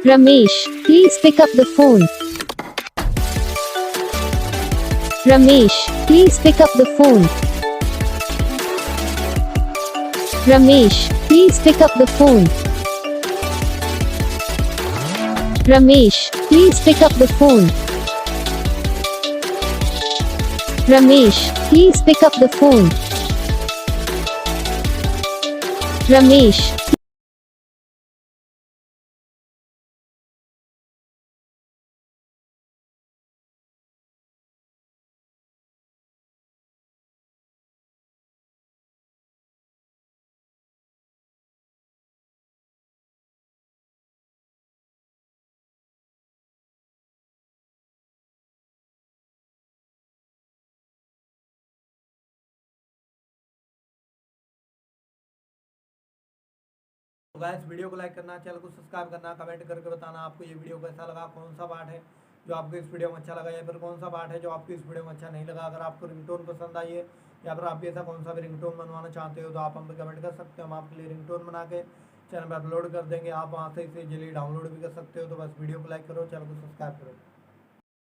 Ramesh, please pick up the phone. Ramesh, please pick up the phone. Ramesh, please pick up the phone. Ramesh, please pick up the phone. Ramesh, please pick up the phone. Ramesh, तो guys video को like करना, channel को subscribe करना, comment करके बताना आपको ये video कैसा लगा, कौन सा पार्ट है जो आपको इस वीडियो में अच्छा लगा या फिर कौन सा पार्ट है जो आपको इस वीडियो में अच्छा नहीं लगा। अगर आपको रिंगटोन पसंद आई है या फिर आप भी ऐसा कौन सा भी रिंगटोन बनवाना चाहते हो तो आप हम पे कमेंट कर सकते हो। हम आपके लिए रिंगटोन बना के चैनल पर अपलोड कर देंगे, आप वहाँ से इसे इजीली डाउनलोड भी कर सकते हो। तो बस वीडियो को लाइक करो, चैनल को सब्सक्राइब करो।